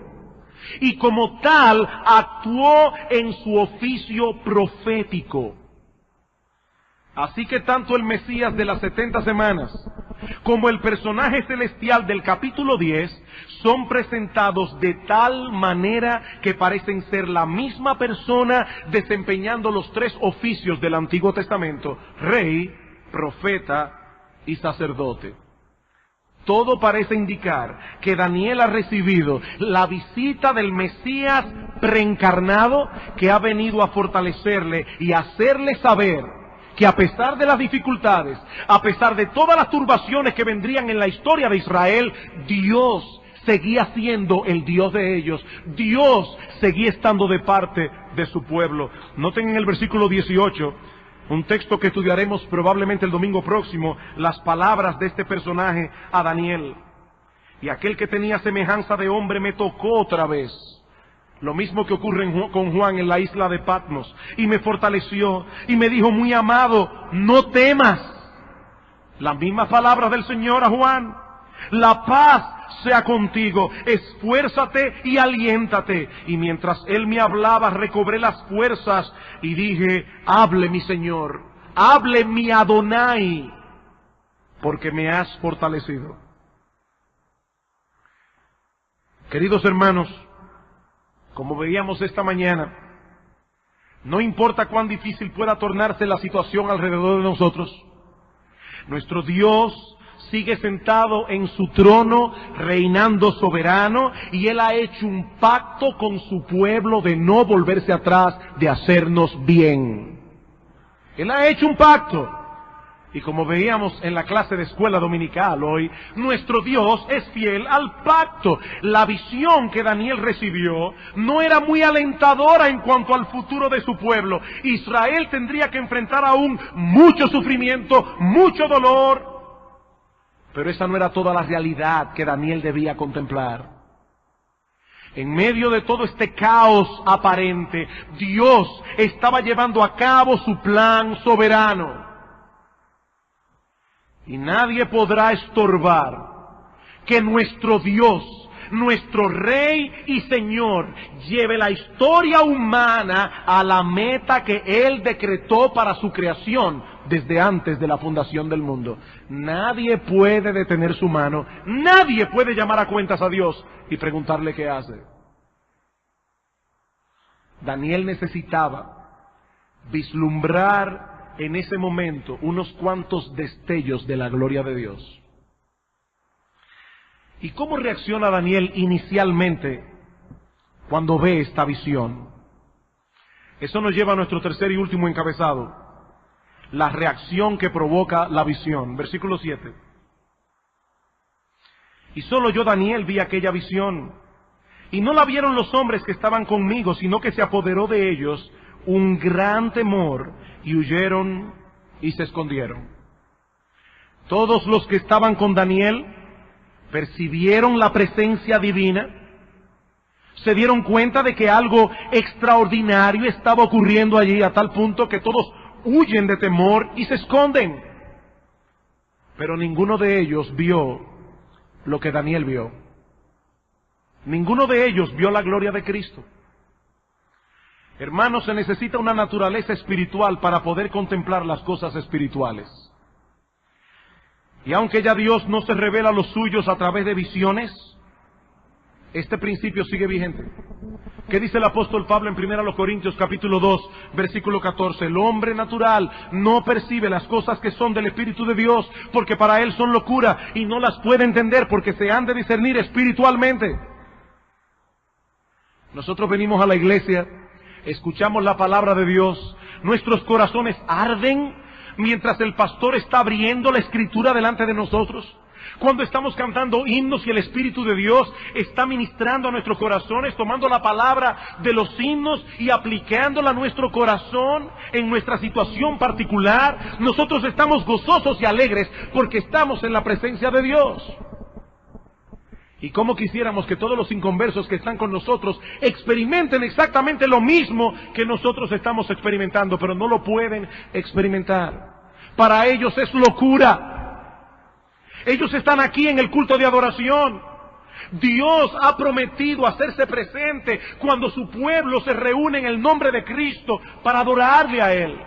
y como tal actuó en su oficio profético. Así que tanto el Mesías de las 70 semanas como el personaje celestial del capítulo 10 son presentados de tal manera que parecen ser la misma persona desempeñando los tres oficios del Antiguo Testamento: rey, profeta y sacerdote. Todo parece indicar que Daniel ha recibido la visita del Mesías preencarnado, que ha venido a fortalecerle y hacerle saber que a pesar de las dificultades, a pesar de todas las turbaciones que vendrían en la historia de Israel, Dios seguía siendo el Dios de ellos. Dios seguía estando de parte de su pueblo. Noten en el versículo 18, un texto que estudiaremos probablemente el domingo próximo, las palabras de este personaje a Daniel. Y aquel que tenía semejanza de hombre me tocó otra vez. Lo mismo que ocurre con Juan en la isla de Patmos. Y me fortaleció y me dijo: muy amado, no temas. Las mismas palabras del Señor a Juan: la paz sea contigo, esfuérzate y aliéntate. Y mientras él me hablaba, recobré las fuerzas y dije: hable mi Señor, hable mi Adonai, porque me has fortalecido. Queridos hermanos, como veíamos esta mañana, no importa cuán difícil pueda tornarse la situación alrededor de nosotros, nuestro Dios sigue sentado en su trono, reinando soberano, y Él ha hecho un pacto con su pueblo de no volverse atrás, de hacernos bien. Él ha hecho un pacto. Y como veíamos en la clase de escuela dominical hoy, nuestro Dios es fiel al pacto. La visión que Daniel recibió no era muy alentadora en cuanto al futuro de su pueblo. Israel tendría que enfrentar aún mucho sufrimiento, mucho dolor. Pero esa no era toda la realidad que Daniel debía contemplar. En medio de todo este caos aparente, Dios estaba llevando a cabo su plan soberano. Y nadie podrá estorbar que nuestro Dios, nuestro Rey y Señor, lleve la historia humana a la meta que Él decretó para su creación desde antes de la fundación del mundo. Nadie puede detener su mano, nadie puede llamar a cuentas a Dios y preguntarle qué hace. Daniel necesitaba vislumbrar en ese momento unos cuantos destellos de la gloria de Dios. ¿Y cómo reacciona Daniel inicialmente cuando ve esta visión? Eso nos lleva a nuestro tercer y último encabezado: la reacción que provoca la visión. Versículo 7. Y solo yo, Daniel, vi aquella visión, y no la vieron los hombres que estaban conmigo, sino que se apoderó de ellos un gran temor, y huyeron y se escondieron. Todos los que estaban con Daniel percibieron la presencia divina, Se dieron cuenta de que algo extraordinario estaba ocurriendo allí, a tal punto que todos huyen de temor y se esconden. Pero ninguno de ellos vio lo que Daniel vio. Ninguno de ellos vio la gloria de Cristo. Hermanos, se necesita una naturaleza espiritual para poder contemplar las cosas espirituales. Y aunque ya Dios no se revela a los suyos a través de visiones, este principio sigue vigente. ¿Qué dice el apóstol Pablo en 1 Corintios capítulo 2, versículo 14? El hombre natural no percibe las cosas que son del Espíritu de Dios, porque para él son locura y no las puede entender, porque se han de discernir espiritualmente. Nosotros venimos a la iglesia, escuchamos la palabra de Dios, nuestros corazones arden mientras el pastor está abriendo la escritura delante de nosotros. Cuando estamos cantando himnos y el Espíritu de Dios está ministrando a nuestros corazones, tomando la palabra de los himnos y aplicándola a nuestro corazón en nuestra situación particular, nosotros estamos gozosos y alegres porque estamos en la presencia de Dios. Y cómo quisiéramos que todos los inconversos que están con nosotros experimenten exactamente lo mismo que nosotros estamos experimentando, pero no lo pueden experimentar. Para ellos es locura. Ellos están aquí en el culto de adoración. Dios ha prometido hacerse presente cuando su pueblo se reúne en el nombre de Cristo para adorarle a Él.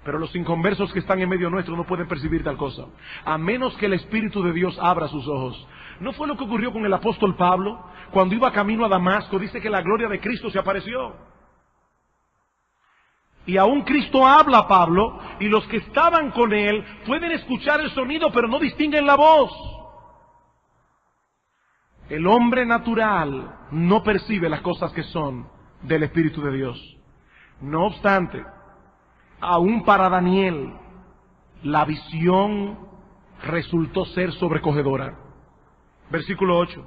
Pero los inconversos que están en medio nuestro no pueden percibir tal cosa, a menos que el Espíritu de Dios abra sus ojos. ¿No fue lo que ocurrió con el apóstol Pablo? Cuando iba camino a Damasco, dice que la gloria de Cristo se apareció. Y aún Cristo habla a Pablo, y los que estaban con él pueden escuchar el sonido, pero no distinguen la voz. El hombre natural no percibe las cosas que son del Espíritu de Dios. No obstante, aún para Daniel, la visión resultó ser sobrecogedora. Versículo 8.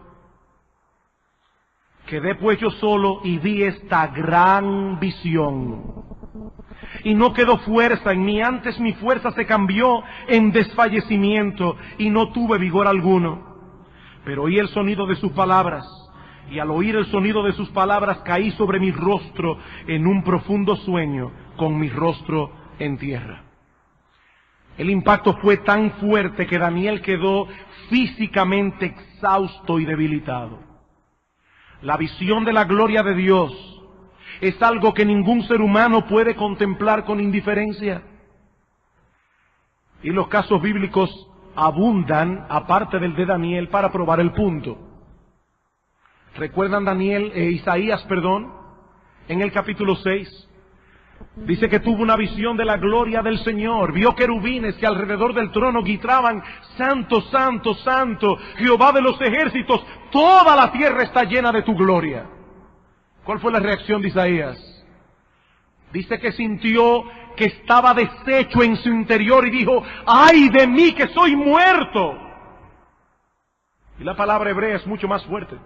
Quedé pues yo solo y vi esta gran visión. Y no quedó fuerza en mí, antes mi fuerza se cambió en desfallecimiento y no tuve vigor alguno. Pero oí el sonido de sus palabras, y al oír el sonido de sus palabras caí sobre mi rostro en un profundo sueño, con mi rostro en tierra. El impacto fue tan fuerte que Daniel quedó físicamente exhausto y debilitado. La visión de la gloria de Dios es algo que ningún ser humano puede contemplar con indiferencia. Y los casos bíblicos abundan, aparte del de Daniel, para probar el punto. ¿Recuerdan Isaías, en el capítulo 6? Dice que tuvo una visión de la gloria del Señor. Vio querubines que alrededor del trono gritaban: Santo, Santo, Santo, Jehová de los ejércitos, toda la tierra está llena de tu gloria. ¿Cuál fue la reacción de Isaías? Dice que sintió que estaba deshecho en su interior y dijo: ¡ay de mí que soy muerto! Y la palabra hebrea es mucho más fuerte.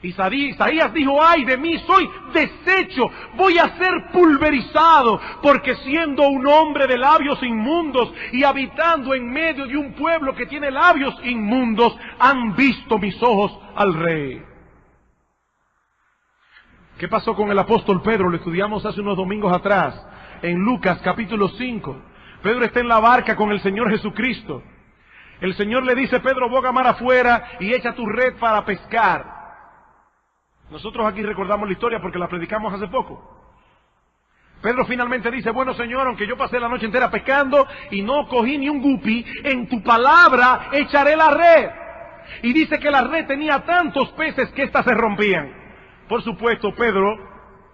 Isaías dijo: ¡ay de mí, soy deshecho! Voy a ser pulverizado, porque siendo un hombre de labios inmundos y habitando en medio de un pueblo que tiene labios inmundos, han visto mis ojos al Rey. ¿Qué pasó con el apóstol Pedro? Lo estudiamos hace unos domingos atrás, en Lucas capítulo 5. Pedro está en la barca con el Señor Jesucristo. El Señor le dice: Pedro, boga mar afuera y echa tu red para pescar. Nosotros aquí recordamos la historia porque la predicamos hace poco. Pedro finalmente dice: bueno, Señor, aunque yo pasé la noche entera pescando y no cogí ni un gupi, en tu palabra echaré la red. Y dice que la red tenía tantos peces que éstas se rompían. Por supuesto, Pedro,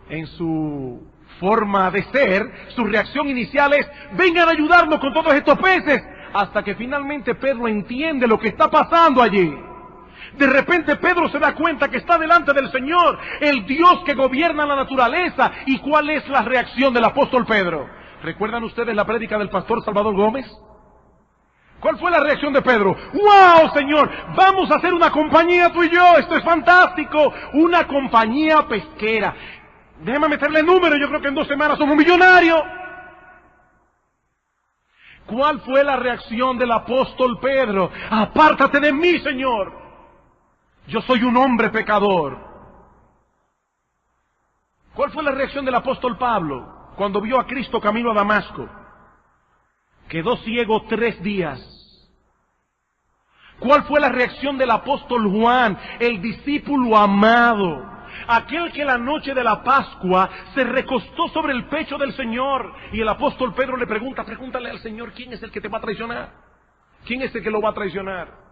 en su forma de ser, su reacción inicial es: vengan a ayudarnos con todos estos peces. Hasta que finalmente Pedro entiende lo que está pasando allí. De repente Pedro se da cuenta que está delante del Señor, el Dios que gobierna la naturaleza. ¿Y cuál es la reacción del apóstol Pedro? ¿Recuerdan ustedes la prédica del pastor Salvador Gómez? ¿Cuál fue la reacción de Pedro? ¡Wow, Señor! Vamos a hacer una compañía tú y yo. Esto es fantástico. Una compañía pesquera. Déjame meterle número. Yo creo que en 2 semanas somos millonarios. ¿Cuál fue la reacción del apóstol Pedro? Apártate de mí, Señor. Yo soy un hombre pecador. ¿Cuál fue la reacción del apóstol Pablo cuando vio a Cristo camino a Damasco? Quedó ciego 3 días. ¿Cuál fue la reacción del apóstol Juan, el discípulo amado? Aquel que la noche de la Pascua se recostó sobre el pecho del Señor. Y el apóstol Pedro le pregunta, pregúntale al Señor, ¿quién es el que te va a traicionar? ¿Quién es el que lo va a traicionar?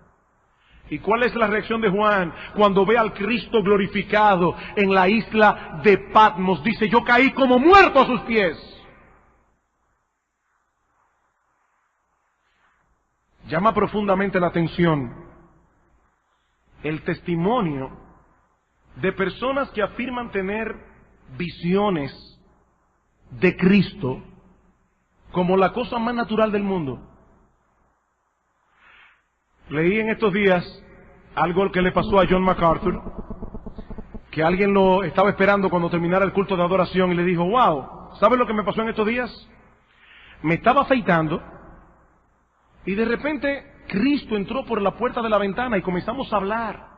¿Y cuál es la reacción de Juan cuando ve al Cristo glorificado en la isla de Patmos? Dice, yo caí como muerto a sus pies. Llama profundamente la atención el testimonio de personas que afirman tener visiones de Cristo como la cosa más natural del mundo. Leí en estos días algo que le pasó a John MacArthur, que alguien lo estaba esperando cuando terminara el culto de adoración y le dijo, wow, ¿sabes lo que me pasó en estos días? Me estaba afeitando y de repente Cristo entró por la puerta de la ventana y comenzamos a hablar.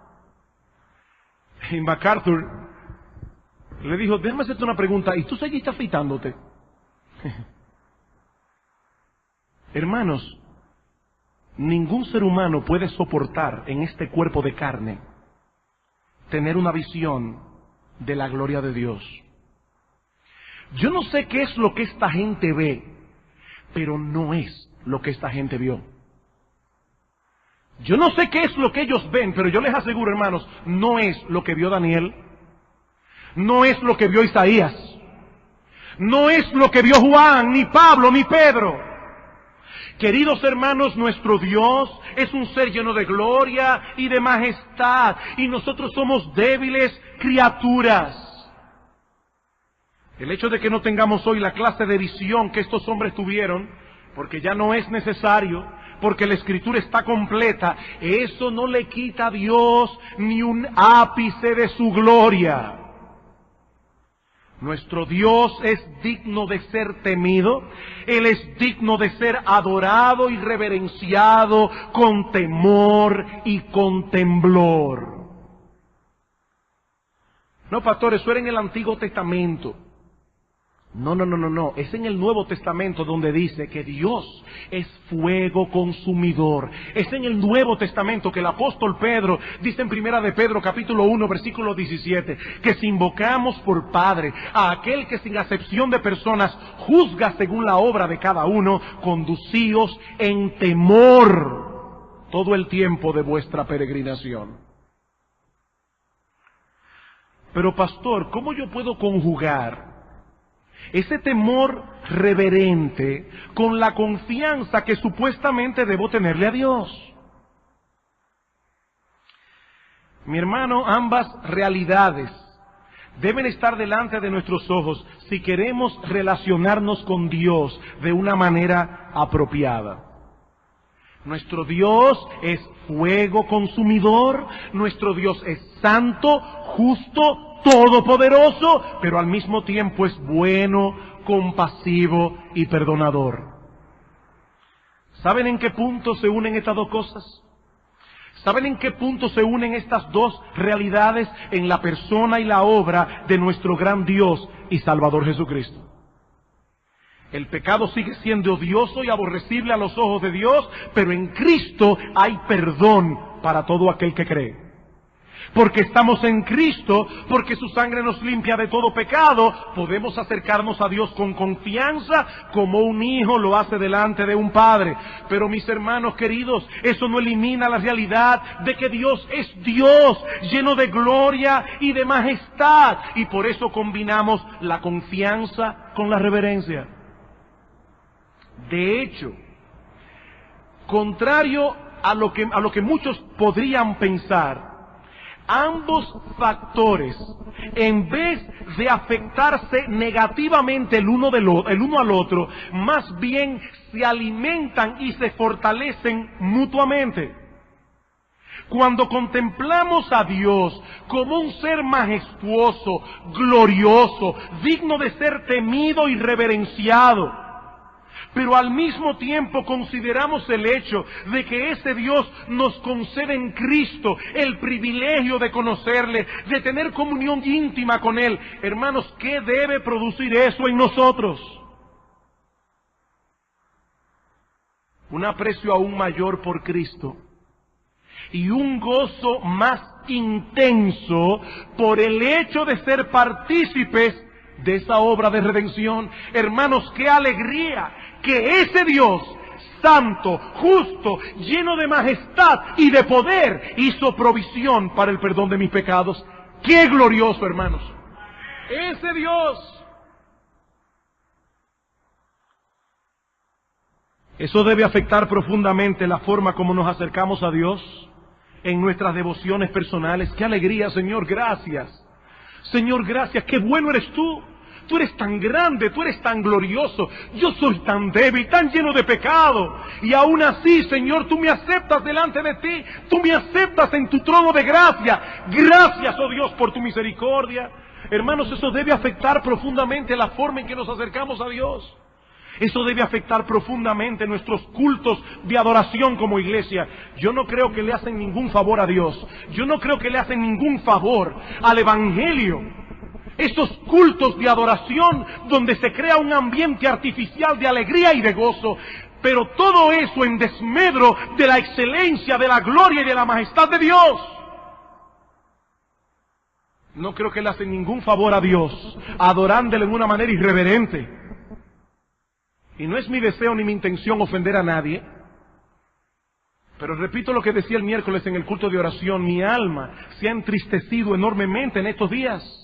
Y MacArthur le dijo, déjame hacerte una pregunta, ¿y tú seguiste afeitándote? Hermanos, ningún ser humano puede soportar en este cuerpo de carne tener una visión de la gloria de Dios. Yo no sé qué es lo que esta gente ve, pero no es lo que esta gente vio. Yo no sé qué es lo que ellos ven, pero yo les aseguro, hermanos, no es lo que vio Daniel, no es lo que vio Isaías, no es lo que vio Juan, ni Pablo, ni Pedro. Queridos hermanos, nuestro Dios es un ser lleno de gloria y de majestad, y nosotros somos débiles criaturas. El hecho de que no tengamos hoy la clase de visión que estos hombres tuvieron, porque ya no es necesario, porque la Escritura está completa, eso no le quita a Dios ni un ápice de su gloria. Nuestro Dios es digno de ser temido, Él es digno de ser adorado y reverenciado con temor y con temblor. No, pastor, eso era en el Antiguo Testamento. No. Es en el Nuevo Testamento donde dice que Dios es fuego consumidor. Es en el Nuevo Testamento que el apóstol Pedro dice en Primera de Pedro, capítulo 1, versículo 17, que si invocamos por Padre a aquel que sin acepción de personas juzga según la obra de cada uno, conducíos en temor todo el tiempo de vuestra peregrinación. Pero pastor, ¿cómo yo puedo conjugar ese temor reverente con la confianza que supuestamente debo tenerle a Dios? Mi hermano, ambas realidades deben estar delante de nuestros ojos si queremos relacionarnos con Dios de una manera apropiada. Nuestro Dios es fuego consumidor, nuestro Dios es santo, justo, todopoderoso, pero al mismo tiempo es bueno, compasivo y perdonador. ¿Saben en qué punto se unen estas dos cosas? ¿Saben en qué punto se unen estas dos realidades? En la persona y la obra de nuestro gran Dios y Salvador Jesucristo. El pecado sigue siendo odioso y aborrecible a los ojos de Dios, pero en Cristo hay perdón para todo aquel que cree. Porque estamos en Cristo, porque su sangre nos limpia de todo pecado, podemos acercarnos a Dios con confianza, como un hijo lo hace delante de un padre. Pero mis hermanos queridos, eso no elimina la realidad de que Dios es Dios, lleno de gloria y de majestad, y por eso combinamos la confianza con la reverencia. De hecho, contrario a lo que muchos podrían pensar, ambos factores, en vez de afectarse negativamente el uno al otro, más bien se alimentan y se fortalecen mutuamente. Cuando contemplamos a Dios como un ser majestuoso, glorioso, digno de ser temido y reverenciado, pero al mismo tiempo consideramos el hecho de que ese Dios nos concede en Cristo el privilegio de conocerle, de tener comunión íntima con Él. Hermanos, ¿qué debe producir eso en nosotros? Un aprecio aún mayor por Cristo y un gozo más intenso por el hecho de ser partícipes de esa obra de redención. Hermanos, qué alegría que ese Dios santo, justo, lleno de majestad y de poder, hizo provisión para el perdón de mis pecados. ¡Qué glorioso, hermanos! Ese Dios. Eso debe afectar profundamente la forma como nos acercamos a Dios en nuestras devociones personales. ¡Qué alegría, Señor! Gracias. Señor, gracias. ¡Qué bueno eres tú! Tú eres tan grande, tú eres tan glorioso. Yo soy tan débil, tan lleno de pecado. Y aún así, Señor, tú me aceptas delante de ti. Tú me aceptas en tu trono de gracia. Gracias, oh Dios, por tu misericordia. Hermanos, eso debe afectar profundamente la forma en que nos acercamos a Dios. Eso debe afectar profundamente nuestros cultos de adoración como iglesia. Yo no creo que le hacen ningún favor a Dios. Yo no creo que le hacen ningún favor al Evangelio. Esos cultos de adoración donde se crea un ambiente artificial de alegría y de gozo, pero todo eso en desmedro de la excelencia, de la gloria y de la majestad de Dios. No creo que le hacen ningún favor a Dios, adorándole de una manera irreverente. Y no es mi deseo ni mi intención ofender a nadie, pero repito lo que decía el miércoles en el culto de oración: mi alma se ha entristecido enormemente en estos días.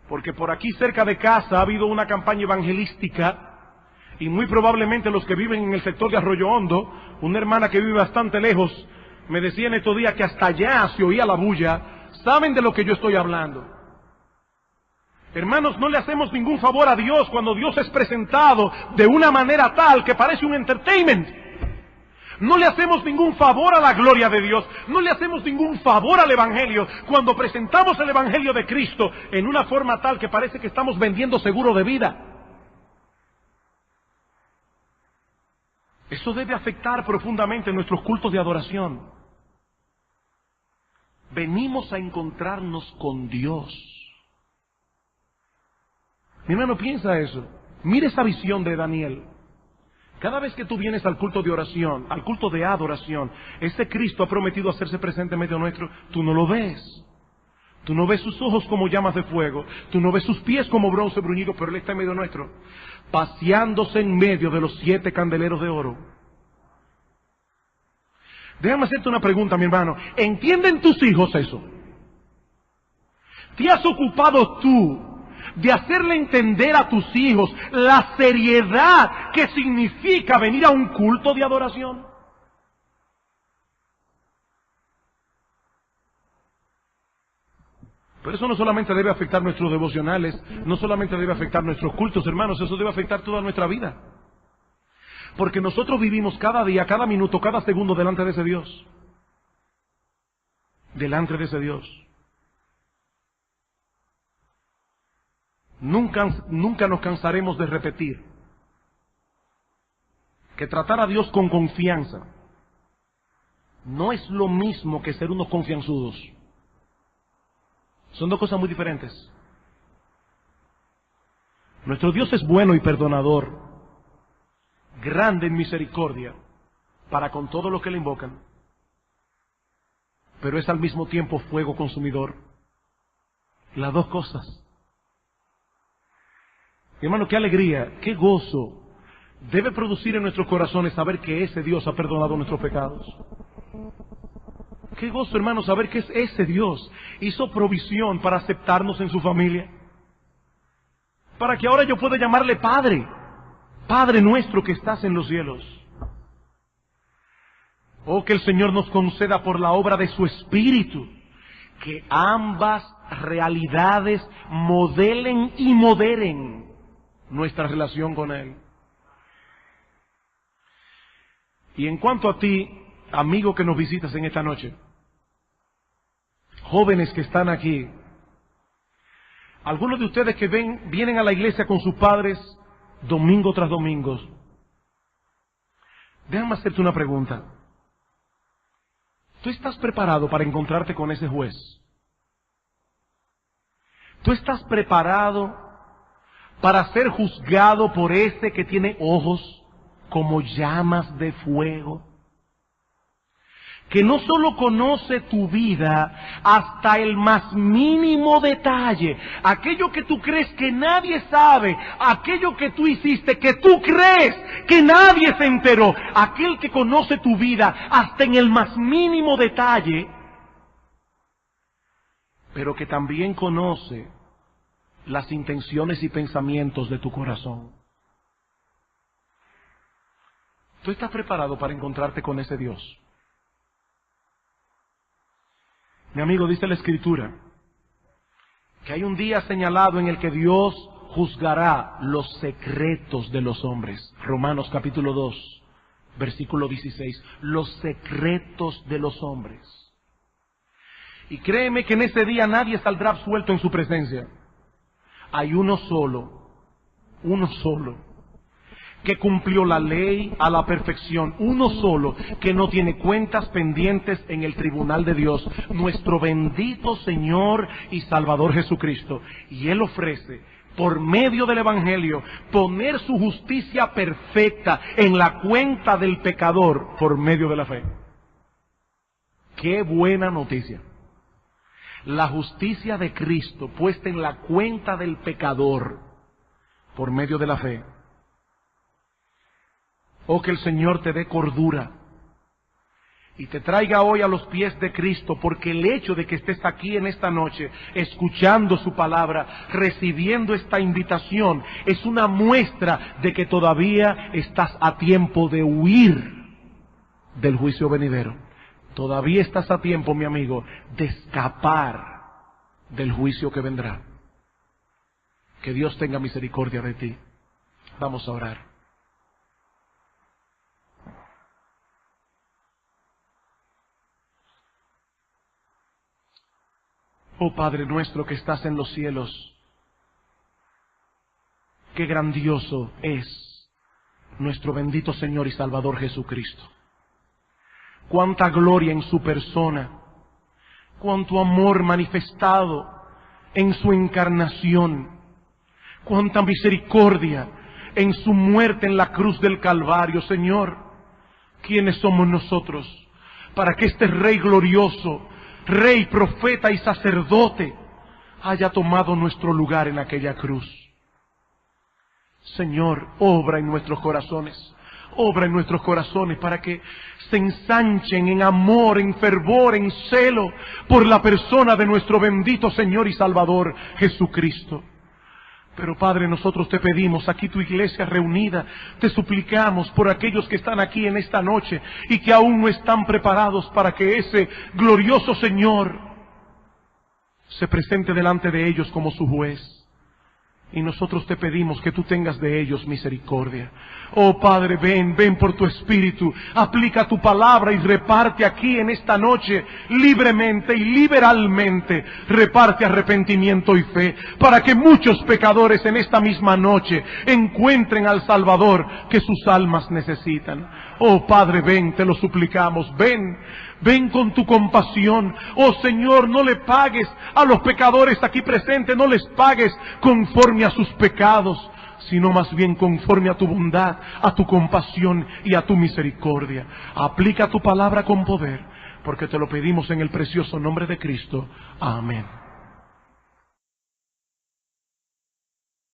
Porque por aquí cerca de casa ha habido una campaña evangelística, y muy probablemente los que viven en el sector de Arroyo Hondo, una hermana que vive bastante lejos, me decía en estos días que hasta allá se oía la bulla. ¿Saben de lo que yo estoy hablando? Hermanos, no le hacemos ningún favor a Dios cuando Dios es presentado de una manera tal que parece un entertainment. No le hacemos ningún favor a la gloria de Dios. No le hacemos ningún favor al Evangelio cuando presentamos el Evangelio de Cristo en una forma tal que parece que estamos vendiendo seguro de vida. Eso debe afectar profundamente nuestros cultos de adoración. Venimos a encontrarnos con Dios. Mi hermano, piensa eso. Mire esa visión de Daniel. Cada vez que tú vienes al culto de oración, al culto de adoración, ese Cristo ha prometido hacerse presente en medio nuestro. Tú no lo ves. Tú no ves sus ojos como llamas de fuego. Tú no ves sus pies como bronce bruñido, pero Él está en medio nuestro, paseándose en medio de los 7 candeleros de oro. Déjame hacerte una pregunta, mi hermano. ¿Entienden tus hijos eso? ¿Te has ocupado tú de hacerle entender a tus hijos la seriedad que significa venir a un culto de adoración? Pero eso no solamente debe afectar nuestros devocionales, no solamente debe afectar nuestros cultos, hermanos, eso debe afectar toda nuestra vida. Porque nosotros vivimos cada día, cada minuto, cada segundo delante de ese Dios. Delante de ese Dios. Nunca nos cansaremos de repetir que tratar a Dios con confianza no es lo mismo que ser unos confianzudos. Son dos cosas muy diferentes. Nuestro Dios es bueno y perdonador, grande en misericordia para con todos los que le invocan, pero es al mismo tiempo fuego consumidor. Las dos cosas. Hermano, qué alegría, qué gozo debe producir en nuestros corazones saber que ese Dios ha perdonado nuestros pecados. Qué gozo, hermano, saber que ese Dios hizo provisión para aceptarnos en su familia. Para que ahora yo pueda llamarle Padre. Padre nuestro que estás en los cielos. Oh, que el Señor nos conceda por la obra de su Espíritu que ambas realidades modelen y moderen nuestra relación con Él. Y en cuanto a ti, amigo que nos visitas en esta noche, jóvenes que están aquí, algunos de ustedes que vienen a la iglesia con sus padres domingo tras domingo. Déjame hacerte una pregunta. ¿Tú estás preparado para encontrarte con ese juez? ¿Tú estás preparado para ser juzgado por ese que tiene ojos como llamas de fuego? Que no solo conoce tu vida hasta el más mínimo detalle, aquello que tú crees que nadie sabe, aquello que tú hiciste que tú crees que nadie se enteró, aquel que conoce tu vida hasta en el más mínimo detalle, pero que también conoce las intenciones y pensamientos de tu corazón. ¿Tú estás preparado para encontrarte con ese Dios? Mi amigo, dice la Escritura que hay un día señalado en el que Dios juzgará los secretos de los hombres. Romanos capítulo 2, versículo 16. Los secretos de los hombres. Y créeme que en ese día nadie saldrá absuelto en su presencia. Hay uno solo, que cumplió la ley a la perfección, uno solo que no tiene cuentas pendientes en el tribunal de Dios, nuestro bendito Señor y Salvador Jesucristo. Y Él ofrece, por medio del Evangelio, poner su justicia perfecta en la cuenta del pecador por medio de la fe. ¡Qué buena noticia! La justicia de Cristo puesta en la cuenta del pecador por medio de la fe. Oh, que el Señor te dé cordura y te traiga hoy a los pies de Cristo, porque el hecho de que estés aquí en esta noche, escuchando su palabra, recibiendo esta invitación, es una muestra de que todavía estás a tiempo de huir del juicio venidero. Todavía estás a tiempo, mi amigo, de escapar del juicio que vendrá. Que Dios tenga misericordia de ti. Vamos a orar. Oh Padre nuestro que estás en los cielos, qué grandioso es nuestro bendito Señor y Salvador Jesucristo. Cuánta gloria en su persona, cuánto amor manifestado en su encarnación, cuánta misericordia en su muerte en la cruz del Calvario. Señor, ¿quiénes somos nosotros para que este Rey glorioso, Rey, profeta y sacerdote, haya tomado nuestro lugar en aquella cruz? Señor, obra en nuestros corazones. Obra en nuestros corazones para que se ensanchen en amor, en fervor, en celo por la persona de nuestro bendito Señor y Salvador Jesucristo. Pero Padre, nosotros te pedimos, aquí tu iglesia reunida, te suplicamos por aquellos que están aquí en esta noche y que aún no están preparados para que ese glorioso Señor se presente delante de ellos como su juez. Y nosotros te pedimos que tú tengas de ellos misericordia. Oh Padre, ven por tu Espíritu, aplica tu palabra y reparte aquí en esta noche libremente y liberalmente. Reparte arrepentimiento y fe para que muchos pecadores en esta misma noche encuentren al Salvador que sus almas necesitan. Oh Padre, ven, te lo suplicamos, ven con tu compasión. Oh Señor, no le pagues a los pecadores aquí presentes, no les pagues conforme a sus pecados, sino más bien conforme a tu bondad, a tu compasión y a tu misericordia. Aplica tu palabra con poder, porque te lo pedimos en el precioso nombre de Cristo. Amén.